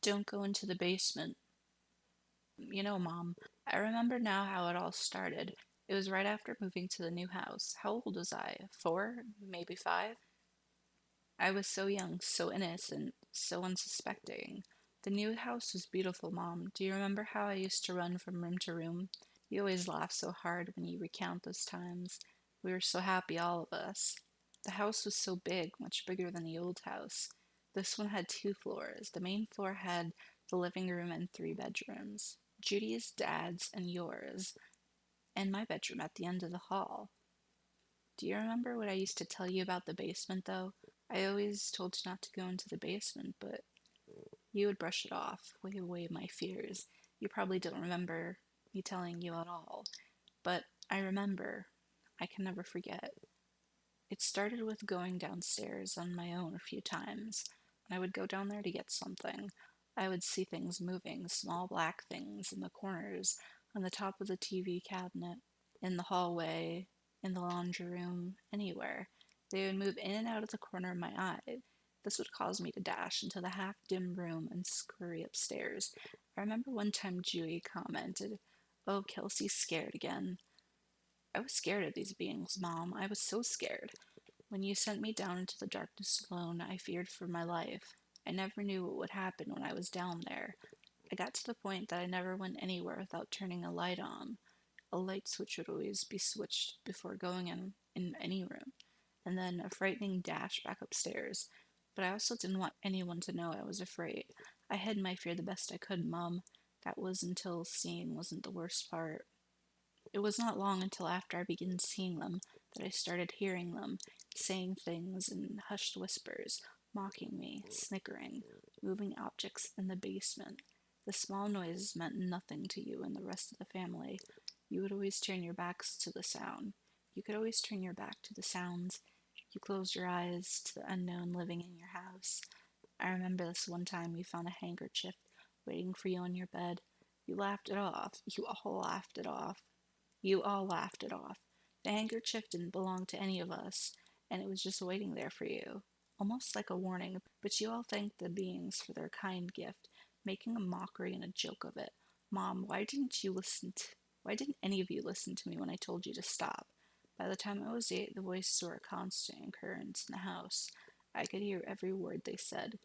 Don't go into the basement. Mom, I remember now how it all started. It was right after moving to the new house. How old was I? 4? Maybe 5? I was so young, so innocent, so unsuspecting. The new house was beautiful, Mom. Do you remember how I used to run from room to room? You always laugh so hard when you recount those times. We were so happy, all of us. The house was so big, much bigger than the old house. This one had 2 floors. The main floor had the living room and 3 bedrooms. Judy's, Dad's, and yours, and my bedroom at the end of the hall. Do you remember what I used to tell you about the basement, though? I always told you not to go into the basement, but you would brush it off, way away my fears. You probably don't remember me telling you at all, but I remember. I can never forget. It started with going downstairs on my own a few times. When I would go down there to get something, I would see things moving, small black things in the corners, on the top of the TV cabinet, in the hallway, in the laundry room, anywhere. They would move in and out of the corner of my eye. This would cause me to dash into the half-dim room and scurry upstairs. I remember one time Dewey commented, "Oh, Kelsey's scared again." I was scared of these beings, Mom. I was so scared. When you sent me down into the darkness alone, I feared for my life. I never knew what would happen when I was down there. I got to the point that I never went anywhere without turning a light on. A light switch would always be switched before going in any room, and then a frightening dash back upstairs. But I also didn't want anyone to know I was afraid. I hid my fear the best I could, Mum. That was until seeing wasn't the worst part. It was not long until after I began seeing them that I started hearing them, saying things in hushed whispers, mocking me, snickering, moving objects in the basement. The small noises meant nothing to you and the rest of the family. You would always turn your backs to the sound. You could always turn your back to the sounds. You closed your eyes to the unknown living in your house. I remember this one time you found a handkerchief waiting for you on your bed. You laughed it off. You all laughed it off. You all laughed it off. The handkerchief didn't belong to any of us, and it was just waiting there for you, almost like a warning, but you all thanked the beings for their kind gift, making a mockery and a joke of it. Mom, why didn't any of you listen to me when I told you to stop? By the time I was 8, the voices were a constant occurrence in the house. I could hear every word they said.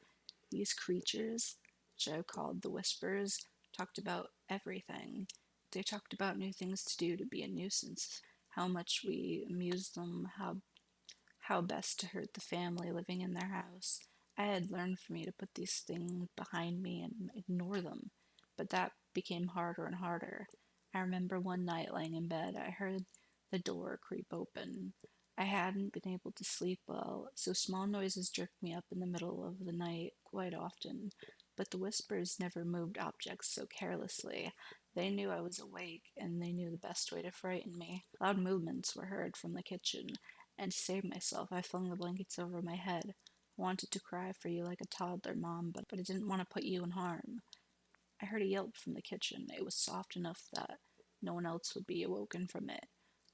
These creatures, which I called the Whispers, talked about everything. They talked about new things to do to be a nuisance, how much we amused them, how best to hurt the family living in their house. I had learned for me to put these things behind me and ignore them, but that became harder and harder. I remember one night laying in bed, I heard the door creep open. I hadn't been able to sleep well, so small noises jerked me up in the middle of the night quite often, but the whispers never moved objects so carelessly. They knew I was awake, and they knew the best way to frighten me. Loud movements were heard from the kitchen, and to save myself, I flung the blankets over my head. I wanted to cry for you like a toddler, Mom, but I didn't want to put you in harm. I heard a yelp from the kitchen. It was soft enough that no one else would be awoken from it.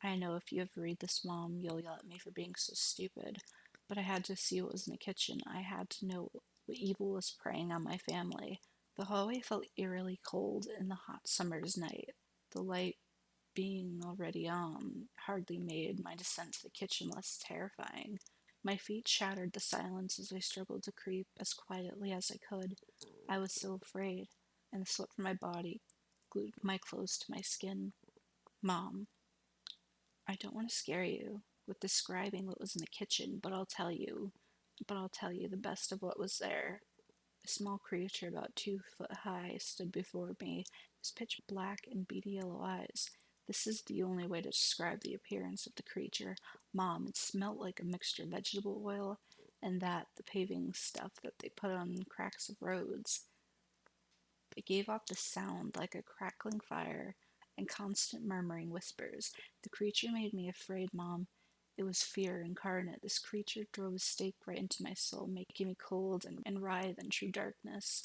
I know if you ever read this, Mom, you'll yell at me for being so stupid, but I had to see what was in the kitchen. I had to know what evil was preying on my family. The hallway felt eerily cold in the hot summer's night. The light being already on hardly made my descent to the kitchen less terrifying. My feet shattered the silence as I struggled to creep as quietly as I could. I was so afraid, and the sweat from my body glued my clothes to my skin. Mom, I don't want to scare you with describing what was in the kitchen, but I'll tell you the best of what was there. A small creature about 2 foot high stood before me, his pitch black and beady yellow eyes. This is the only way to describe the appearance of the creature. Mom, it smelt like a mixture of vegetable oil and the paving stuff that they put on cracks of roads. It gave off the sound like a crackling fire and constant murmuring whispers. The creature made me afraid, Mom. It was fear incarnate. This creature drove a stake right into my soul, making me cold and writhe in true darkness.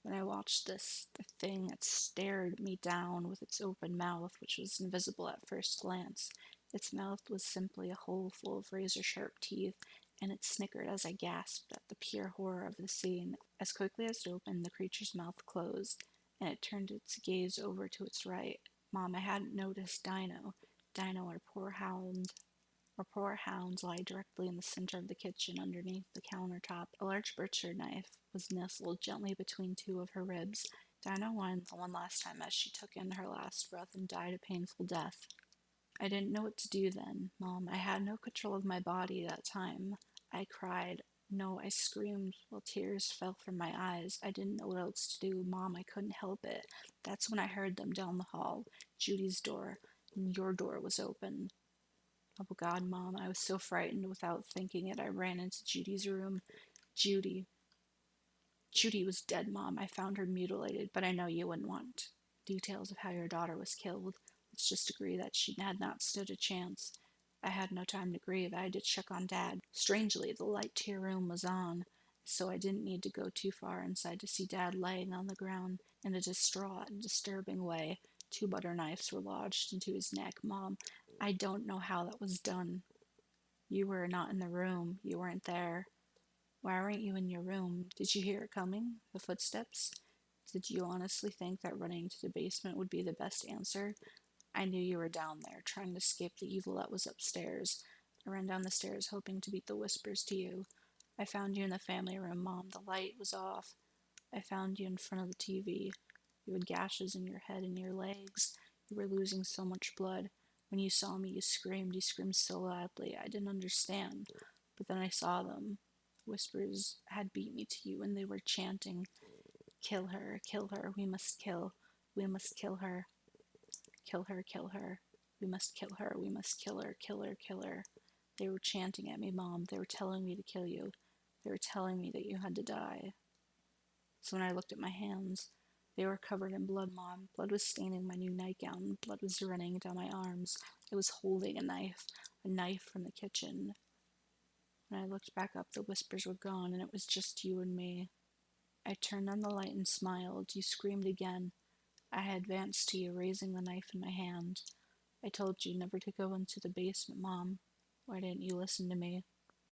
When I watched this, the thing that stared me down with its open mouth, which was invisible at first glance, its mouth was simply a hole full of razor-sharp teeth. and it snickered as I gasped at the pure horror of the scene. As quickly as it opened, the creature's mouth closed, and it turned its gaze over to its right. Mom, I hadn't noticed Dino. Dino, our poor hounds lie directly in the center of the kitchen underneath the countertop. A large butcher knife was nestled gently between two of her ribs. Dinah whined the one last time as she took in her last breath and died a painful death. I didn't know what to do then, Mom. I had no control of my body that time. I cried. No, I screamed while tears fell from my eyes. I didn't know what else to do, Mom. I couldn't help it. That's when I heard them down the hall. Judy's door, and your door was open. Oh God, Mom, I was so frightened without thinking it. I ran into Judy's room. Judy. Judy was dead, Mom. I found her mutilated, but I know you wouldn't want details of how your daughter was killed. Let's just agree that she had not stood a chance. I had no time to grieve. I had to check on Dad. Strangely, the light to your room was on, so I didn't need to go too far inside to see Dad laying on the ground in a distraught and disturbing way. Two butter knives were lodged into his neck. Mom, I don't know how that was done. You were not in the room. You weren't there. Why weren't you in your room? Did you hear it coming? The footsteps? Did you honestly think that running to the basement would be the best answer? I knew you were down there, trying to escape the evil that was upstairs. I ran down the stairs, hoping to beat the whispers to you. I found you in the family room, Mom. The light was off. I found you in front of the TV. You had gashes in your head and your legs. You were losing so much blood. When you saw me, you screamed. You screamed so loudly. I didn't understand. But then I saw them. Whispers had beat me to you, and they were chanting, kill her, we must kill. We must kill her. Kill her, kill her. We must kill her, we must kill her, kill her, kill her. They were chanting at me, Mom. They were telling me to kill you. They were telling me that you had to die. So when I looked at my hands, they were covered in blood, Mom. Blood was staining my new nightgown. Blood was running down my arms. I was holding a knife from the kitchen. When I looked back up, the whispers were gone, and it was just you and me. I turned on the light and smiled. You screamed again. I advanced to you, raising the knife in my hand. I told you never to go into the basement, Mom. Why didn't you listen to me?